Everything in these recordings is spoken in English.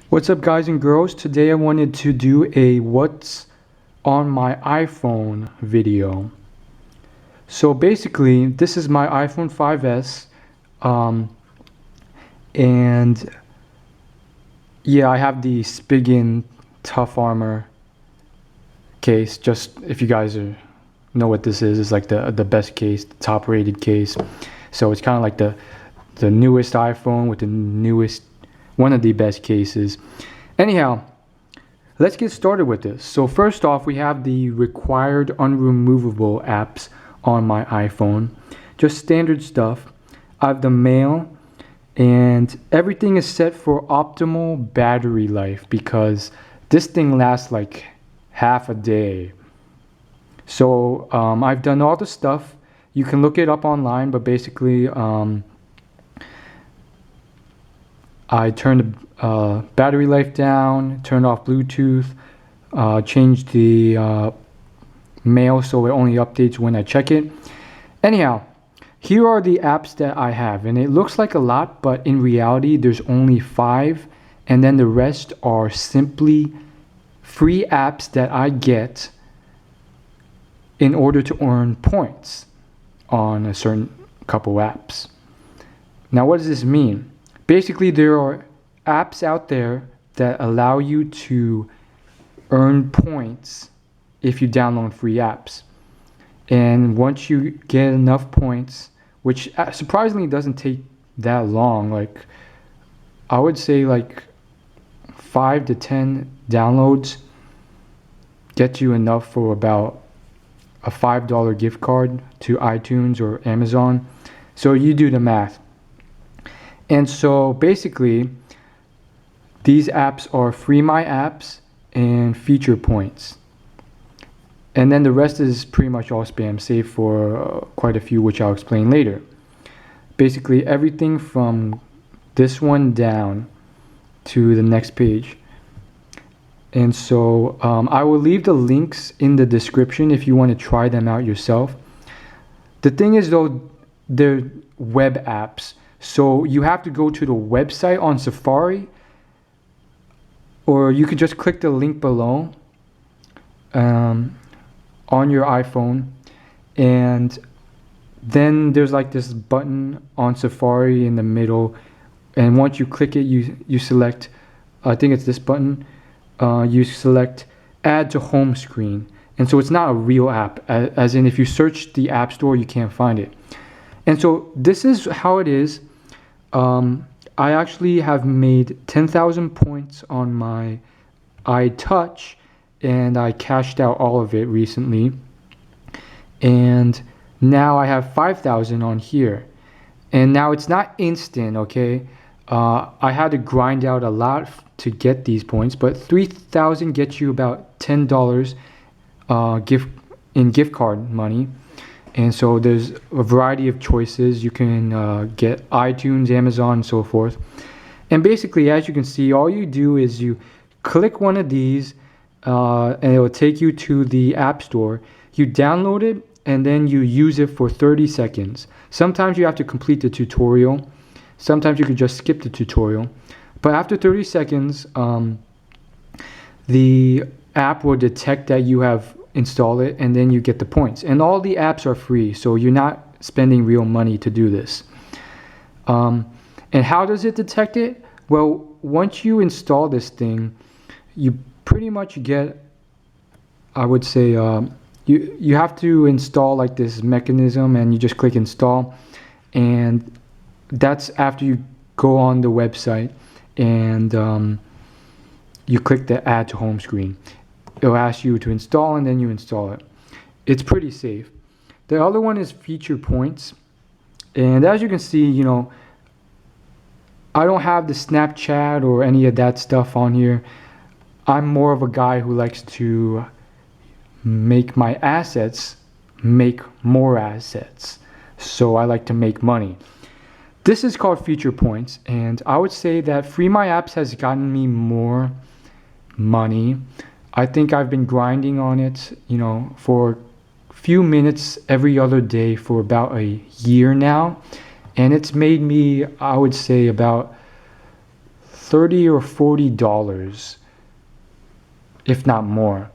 What's up, guys and girls? Today I wanted to do a what's on my iPhone video. So basically, this is my iPhone 5S, and yeah, I have the Spigen Tough Armor case. Just if you guys know what this is, it's like the best case, the top rated case. So it's kind of like the newest iPhone with the newest, one of the best cases. Anyhow, let's get started with this. So first off, we have the required unremovable apps on my iPhone. Just standard stuff. I have the mail, and everything is set for optimal battery life because this thing lasts like half a day. So I've done all the stuff. You can look it up online, but basically I turned the battery life down, turned off Bluetooth, changed the mail so it only updates when I check it. Anyhow, here are the apps that I have, and it looks like a lot, but in reality there's only 5, and then the rest are simply free apps that I get in order to earn points on a certain couple apps. Now, what does this mean? Basically, there are apps out there that allow you to earn points if you download free apps. And once you get enough points, which surprisingly doesn't take that long, like I would say like 5 to 10 downloads get you enough for about a $5 gift card to iTunes or Amazon. So you do the math. And so basically, these apps are Free My Apps and Feature Points. And then the rest is pretty much all spam, save for quite a few, which I'll explain later. Basically, everything from this one down to the next page. And so I will leave the links in the description if you want to try them out yourself. The thing is, though, they're web apps. So you have to go to the website on Safari, or you could just click the link below on your iPhone, and then there's like this button on Safari in the middle, and once you click it, you select, I think it's this button, you select add to home screen. And so it's not a real app, as in if you search the App Store, you can't find it. And so this is how it is. I actually have made 10,000 points on my iTouch, and I cashed out all of it recently. And now I have 5,000 on here. And now it's not instant, okay? I had to grind out a lot to get these points, but 3,000 gets you about $10 gift card money. And so there's a variety of choices. You can get iTunes, Amazon, and so forth. And basically, as you can see, all you do is you click one of these, and it will take you to the App Store. You download it, and then you use it for 30 seconds. Sometimes you have to complete the tutorial. Sometimes you could just skip the tutorial. But after 30 seconds, the app will detect that you have install it, and then you get the points. And all the apps are free, so you're not spending real money to do this. And how does it detect it? Well, once you install this thing, you pretty much get, I would say, you have to install like this mechanism, and you just click install, and that's after you go on the website and you click the add to home screen. It'll ask you to install, and then you install it. It's pretty safe. The other one is Feature Points. And as you can see, you know, I don't have the Snapchat or any of that stuff on here. I'm more of a guy who likes to make my assets make more assets. So I like to make money. This is called Feature Points, and I would say that Free My Apps has gotten me more money. I think I've been grinding on it, you know, for a few minutes every other day for about a year now. And it's made me, I would say, about $30 or $40, if not more,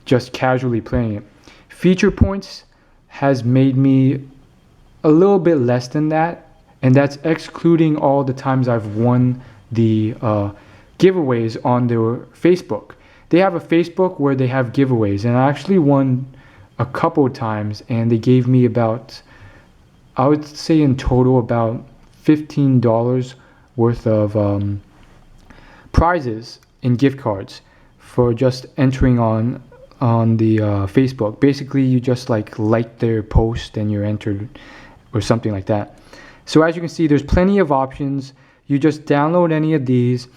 just casually playing it. Feature points has made me a little bit less than that, and that's excluding all the times I've won the giveaways on their Facebook. They have a Facebook where they have giveaways, and I actually won a couple times, and they gave me about, I would say in total, about $15 worth of prizes in gift cards for just entering on the Facebook. Basically, you just like their post and you're entered, or something like that. So as you can see, there's plenty of options. You just download any of these.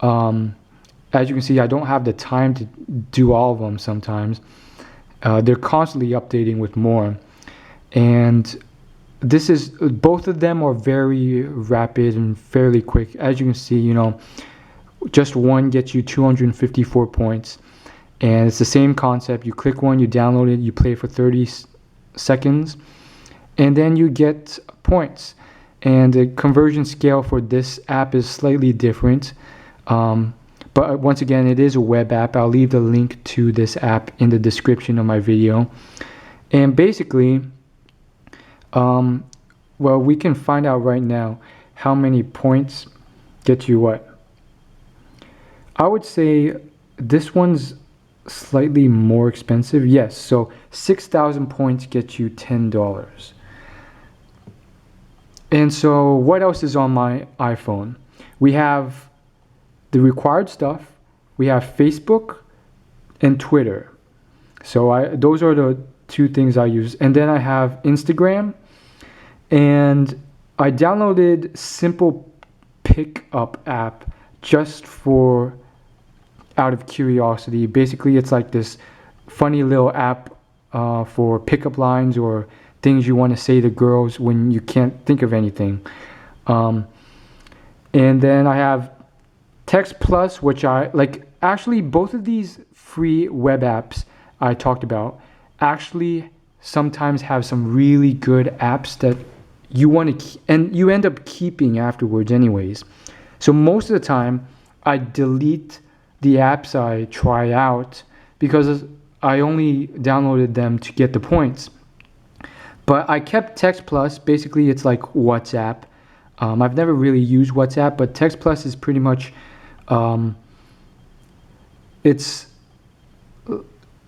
As you can see, I don't have the time to do all of them sometimes. They're constantly updating with more. And this is, both of them are very rapid and fairly quick. As you can see, you know, just one gets you 254 points. And it's the same concept. You click one, you download it, you play for 30 seconds, and then you get points. And the conversion scale for this app is slightly different. But once again, it is a web app. I'll leave the link to this app in the description of my video. And basically, well, we can find out right now how many points get you what. I would say this one's slightly more expensive. Yes, so 6,000 points get you $10. And so what else is on my iPhone? We have the required stuff. We have Facebook and Twitter. So those are the two things I use. And then I have Instagram, and I downloaded Simple Pickup app just for out of curiosity. Basically, it's like this funny little app for pickup lines or things you want to say to girls when you can't think of anything. And then I have Text Plus, which I like. Actually, both of these free web apps I talked about actually sometimes have some really good apps that you want to and you end up keeping afterwards anyways. So most of the time I delete the apps I try out because I only downloaded them to get the points. But I kept Text Plus. Basically, it's like WhatsApp. I've never really used WhatsApp, but Text Plus is pretty much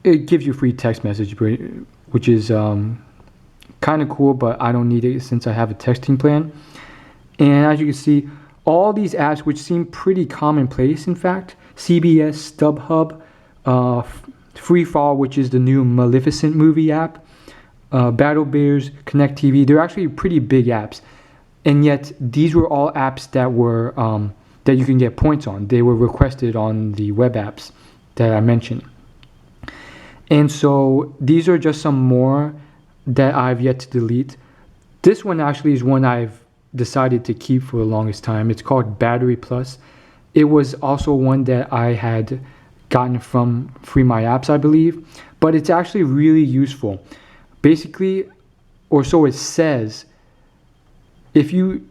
it gives you free text message, which is kind of cool, but I don't need it since I have a texting plan. And as you can see, all these apps, which seem pretty commonplace, in fact, CBS, StubHub, Freefall, which is the new Maleficent movie app, Battle Bears, Connect TV, they're actually pretty big apps. And yet these were all apps that were that you can get points on. They were requested on the web apps that I mentioned. And so these are just some more that I've yet to delete. This one actually is one I've decided to keep for the longest time. It's called Battery Plus. It was also one that I had gotten from Free My Apps, I believe, but it's actually really useful. Basically, or so it says, if you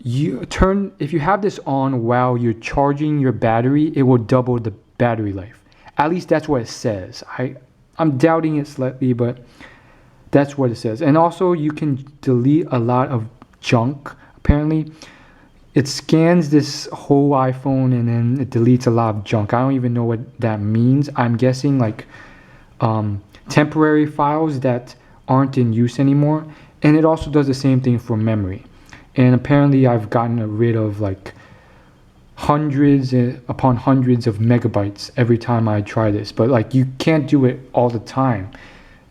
have this on while you're charging your battery, it will double the battery life. At least that's what it says. I'm doubting it slightly, but that's what it says. And also you can delete a lot of junk. Apparently it scans this whole iPhone and then it deletes a lot of junk. I don't even know what that means. I'm guessing like temporary files that aren't in use anymore. And it also does the same thing for memory. And apparently I've gotten rid of like hundreds upon hundreds of megabytes every time I try this. But like you can't do it all the time.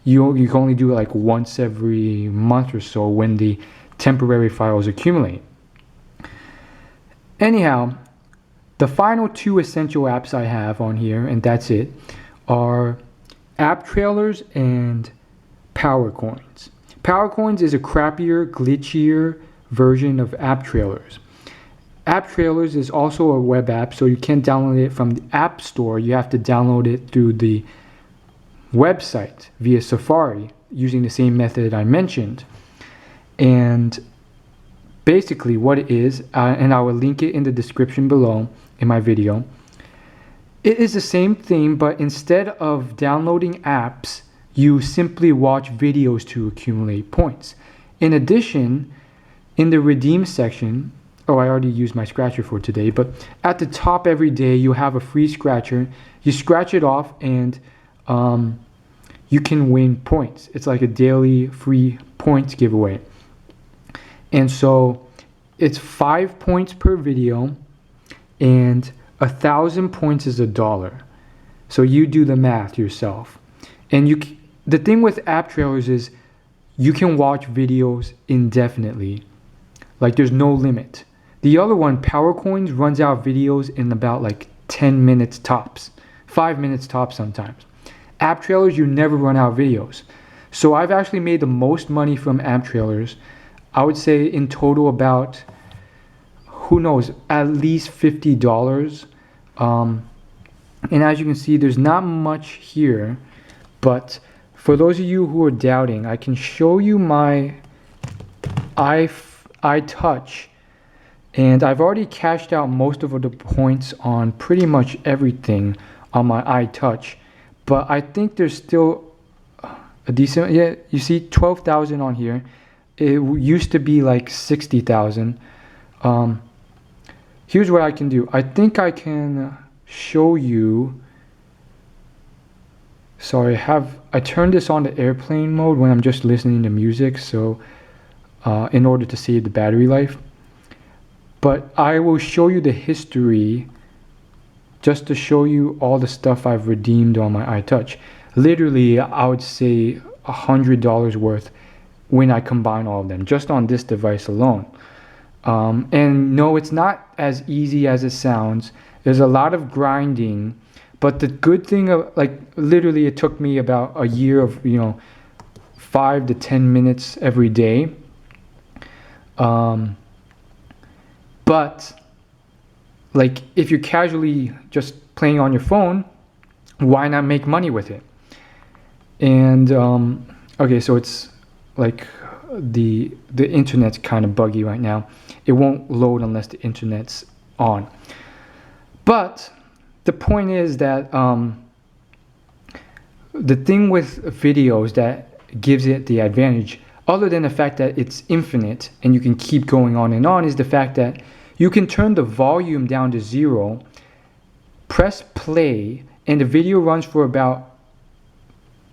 You can only do it like once every month or so when the temporary files accumulate. Anyhow, the final two essential apps I have on here, and that's it, are App Trailers and Power Coins. Power Coins is a crappier, glitchier version of App Trailers. App Trailers is also a web app, so you can't download it from the App Store. You have to download it through the website via Safari using the same method I mentioned. And basically what it is, and I will link it in the description below in my video. It is the same thing, but instead of downloading apps, you simply watch videos to accumulate points. In addition, in the redeem section, oh, I already used my scratcher for today, but at the top every day you have a free scratcher. You scratch it off and you can win points. It's like a daily free points giveaway. And so it's 5 points per video, and 1,000 points is $1. So you do the math yourself. And the thing with app trailers is you can watch videos indefinitely. Like there's no limit. The other one, Power Coins, runs out videos in about like 10 minutes tops, 5 minutes tops sometimes. App trailers, you never run out of videos. So I've actually made the most money from app trailers. I would say in total about, who knows, at least $50. And as you can see, there's not much here, but for those of you who are doubting, I can show you my iTouch, and I've already cashed out most of the points on pretty much everything on my iTouch, but I think there's still a decent, yeah, you see 12,000 on here. It used to be like 60,000. Here's what I can do. I think I can show you. Sorry, I turned this on to airplane mode when I'm just listening to music, so in order to save the battery life. But I will show you the history just to show you all the stuff I've redeemed on my iTouch. Literally, I would say $100 worth when I combine all of them, just on this device alone. And no, it's not as easy as it sounds. There's a lot of grinding, but the good thing of, like, literally it took me about a year of, 5 to 10 minutes every day. But like, if you're casually just playing on your phone, why not make money with it? And okay, so it's like the internet's kind of buggy right now. It won't load unless the internet's on. But the point is that the thing with videos that gives it the advantage, other than the fact that it's infinite and you can keep going on, is the fact that you can turn the volume down to 0, press play, and the video runs for about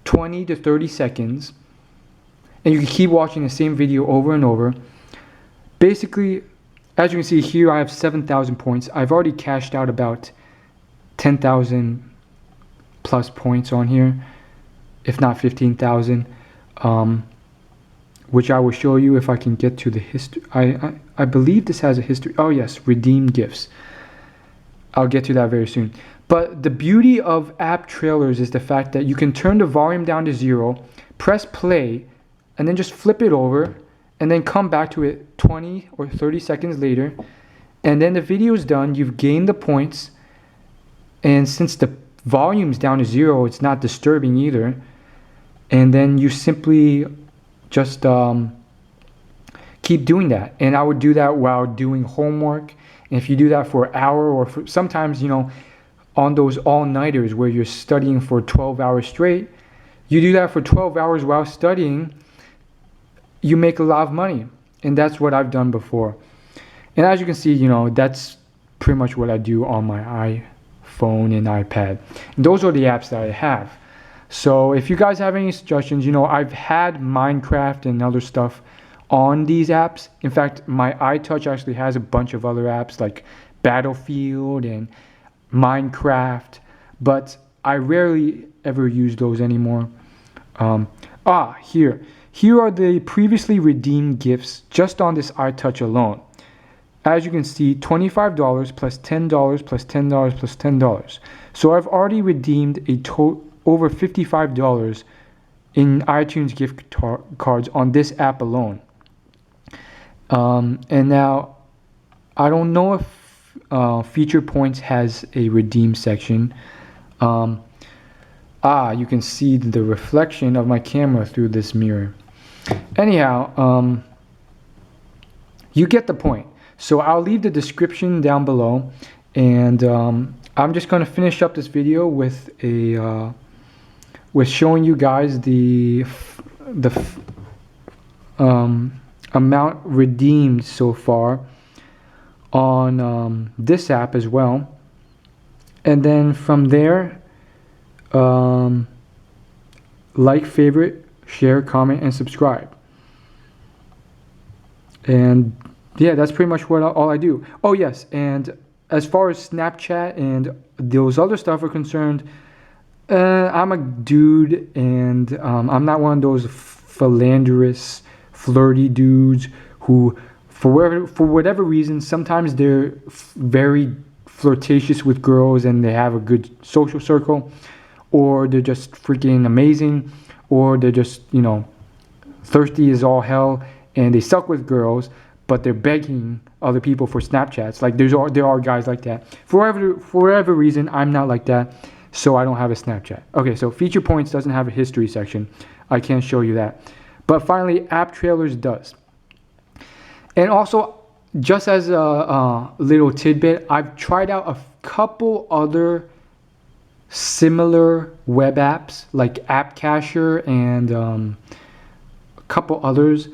20 to 30 seconds, and you can keep watching the same video over and over. Basically, as you can see here, I have 7,000 points. I've already cashed out about 10,000 plus points on here, if not 15,000, which I will show you if I can get to the history. I believe this has a history. Oh yes, redeem gifts. I'll get to that very soon. But the beauty of app trailers is the fact that you can turn the volume down to 0, press play, and then just flip it over, and then come back to it 20 or 30 seconds later, and then the video is done. You've gained the points, and since the volume's down to 0, it's not disturbing either. And then you simply just keep doing that. And I would do that while doing homework. And if you do that for an hour, or sometimes, on those all-nighters where you're studying for 12 hours straight, you do that for 12 hours while studying, you make a lot of money. And that's what I've done before. And as you can see, that's pretty much what I do on my iPhone and iPad. And those are the apps that I have. So if you guys have any suggestions, I've had Minecraft and other stuff on these apps. In fact, my iTouch actually has a bunch of other apps like Battlefield and Minecraft, but I rarely ever use those anymore. Here are the previously redeemed gifts just on this iTouch alone. As you can see, $25 plus $10 plus $10 plus $10. So I've already redeemed over $55 in iTunes gift cards on this app alone. And now, I don't know if Feature Points has a redeem section. You can see the reflection of my camera through this mirror. Anyhow, You get the point. So I'll leave the description down below, and I'm just going to finish up this video with a with showing you guys the amount redeemed so far on this app as well, and then from there, like, favorite, share, comment, and subscribe. And yeah, that's pretty much what all I do. Oh yes, and as far as Snapchat and those other stuff are concerned, I'm a dude, and I'm not one of those philanderous, flirty dudes who, for whatever reason, sometimes they're very flirtatious with girls and they have a good social circle, or they're just freaking amazing, or they're just, you know, thirsty as all hell and they suck with girls, but they're begging other people for Snapchats. Like there are guys like that. For whatever reason, I'm not like that, so I don't have a Snapchat. Okay, so feature points doesn't have a history section. I can't show you that. But finally, app trailers does. And also, just as a little tidbit, I've tried out a couple other similar web apps like App Cacher and a couple others,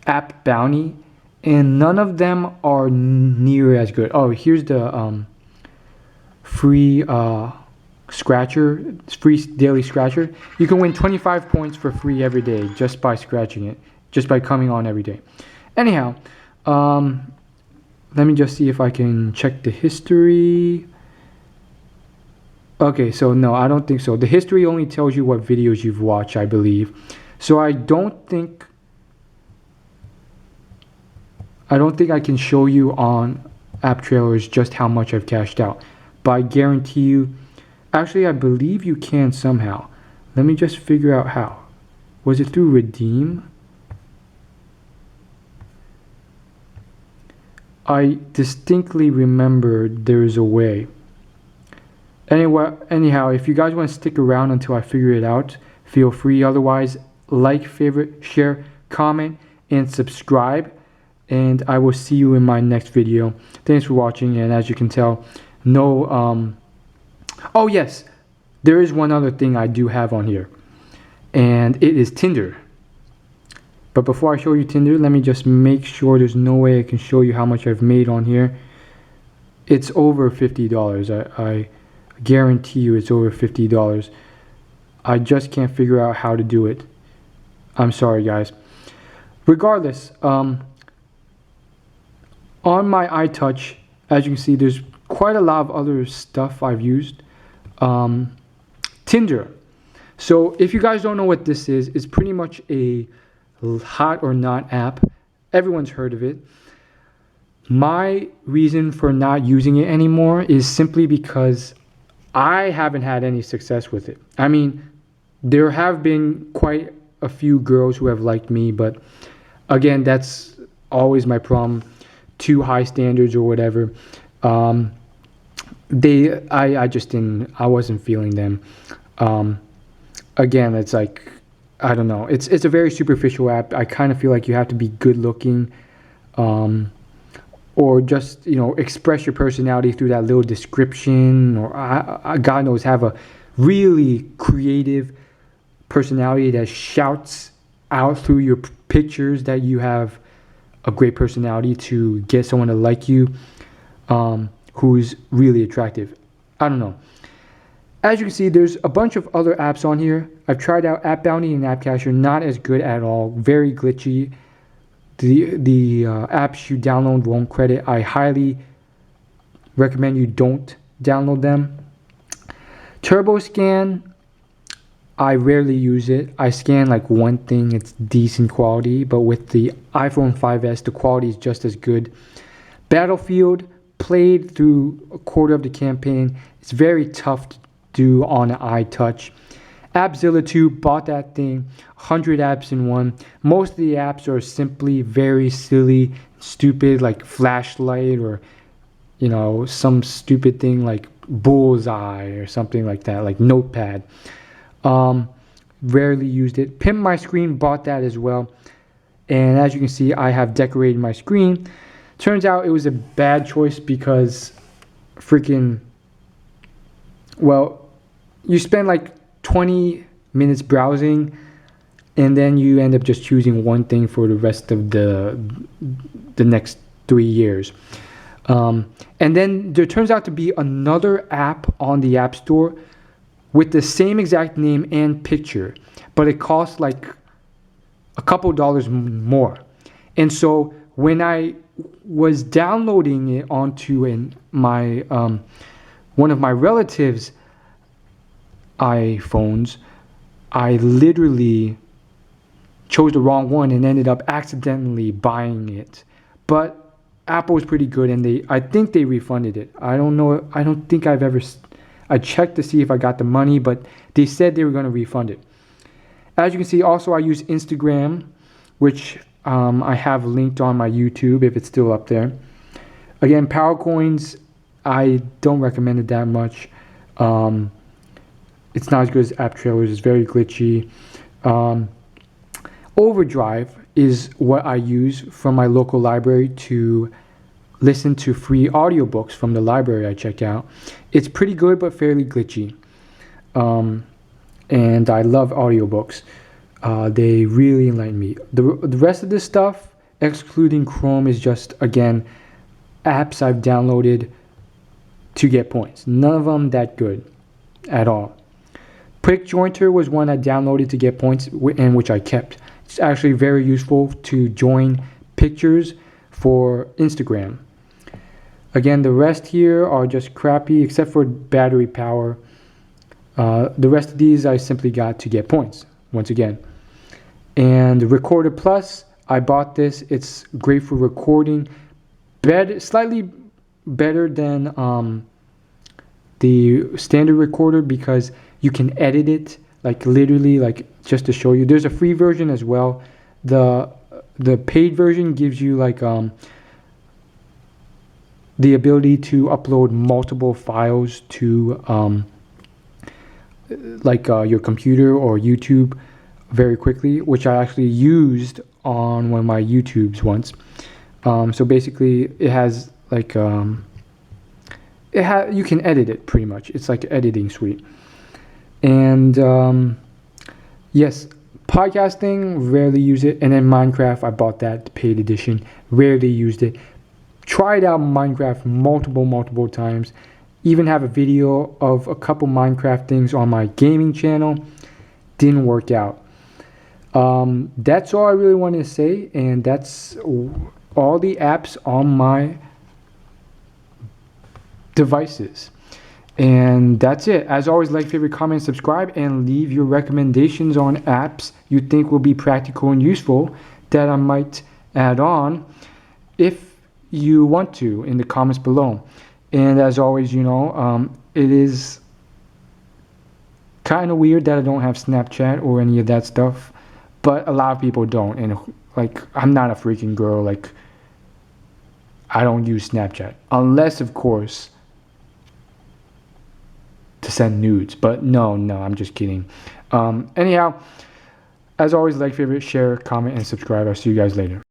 App Bounty, and none of them are near as good. Oh, here's the free scratcher, free daily scratcher. You can win 25 points for free every day just by scratching it, just by coming on every day. Anyhow, let me just see if I can check the history. Okay, so no, I don't think so. The history only tells you what videos you've watched, I believe. So I don't think I can show you on app trailers just how much I've cashed out. But I guarantee you, actually I believe you can somehow. Let me just figure out how. Was it through Redeem? I distinctly remember there's a way. Anyhow, if you guys want to stick around until I figure it out, feel free. Otherwise, like, favorite, share, comment, and subscribe. And I will see you in my next video. Thanks for watching. And as you can tell, no, oh yes, there is one other thing I do have on here, and it is Tinder. But before I show you Tinder, let me just make sure there's no way I can show you how much I've made on here. It's over $50. I guarantee you it's over $50. I just can't figure out how to do it. I'm sorry, guys. Regardless, on my iTouch, as you can see, there's quite a lot of other stuff I've used. Tinder. So if you guys don't know what this is, it's pretty much a hot or not app. Everyone's heard of it. My reason for not using it anymore is simply because I haven't had any success with it. I mean, there have been quite a few girls who have liked me, but again, that's always my problem. Too high standards or whatever. I wasn't feeling them. Again, it's like, I don't know. It's a very superficial app. I kind of feel like you have to be good looking, or just, you know, express your personality through that little description, or God knows, have a really creative personality that shouts out through your pictures that you have a great personality to get someone to like you, who's really attractive. I don't know. As you can see, there's a bunch of other apps on here. I've tried out App Bounty and App Cacher, not as good at all. Very glitchy. The apps you download won't credit. I highly recommend you don't download them. TurboScan, I rarely use it. I scan like one thing, it's decent quality, but with the iPhone 5S, the quality is just as good. Battlefield, played through a quarter of the campaign. It's very tough to do on an iTouch. AppZilla 2, bought that thing, 100 apps in one. Most of the apps are simply very silly, stupid, like Flashlight, or, you know, some stupid thing like Bullseye or something like that, like Notepad. Rarely used it. Pimp My Screen, bought that as well. And as you can see, I have decorated my screen. Turns out it was a bad choice because freaking, well, you spend like 20 minutes browsing and then you end up just choosing one thing for the rest of the next 3 years. And then there turns out to be another app on the App Store with the same exact name and picture, but it costs like a couple dollars more. And so when I was downloading it onto my one of my relatives' iPhones, I literally chose the wrong one and ended up accidentally buying it. But Apple was pretty good, and I think they refunded it. I don't know. I don't think I checked to see if I got the money, but they said they were going to refund it. As you can see, also I use Instagram, which I have linked on my YouTube if it's still up there. Again, Power Coins, I don't recommend it that much. It's not as good as App Trailers. It's very glitchy. Overdrive is what I use from my local library to listen to free audiobooks from the library I checked out. It's pretty good but fairly glitchy. And I love audiobooks. They really enlighten me. The rest of this stuff, excluding Chrome, is just, again, apps I've downloaded to get points. None of them that good at all. Quick Jointer was one I downloaded to get points and which I kept. It's actually very useful to join pictures for Instagram. Again, the rest here are just crappy except for battery power. The rest of these I simply got to get points, once again. And Recorder Plus, I bought this. It's great for recording. Slightly better than the standard recorder because you can edit it, like literally, like just to show you. There's a free version as well. The paid version gives you like the ability to upload multiple files to your computer or YouTube very quickly, which I actually used on one of my YouTubes once. So basically, it has like you can edit it pretty much. It's like an editing suite. And yes, podcasting, rarely use it. And then Minecraft, I bought that paid edition, rarely used it. Tried out Minecraft multiple times. Even have a video of a couple Minecraft things on my gaming channel. Didn't work out. That's all I really wanted to say, and that's all the apps on my devices. And that's it. As always, like, favorite, comment, subscribe, and leave your recommendations on apps you think will be practical and useful that I might add on if you want to in the comments below. And as always, it is kind of weird that I don't have Snapchat or any of that stuff, but a lot of people don't. And like, I'm not a freaking girl. Like, I don't use Snapchat unless, of course, to send nudes. But no, I'm just kidding. Anyhow, as always, like, favorite, share, comment, and subscribe. I'll see you guys later.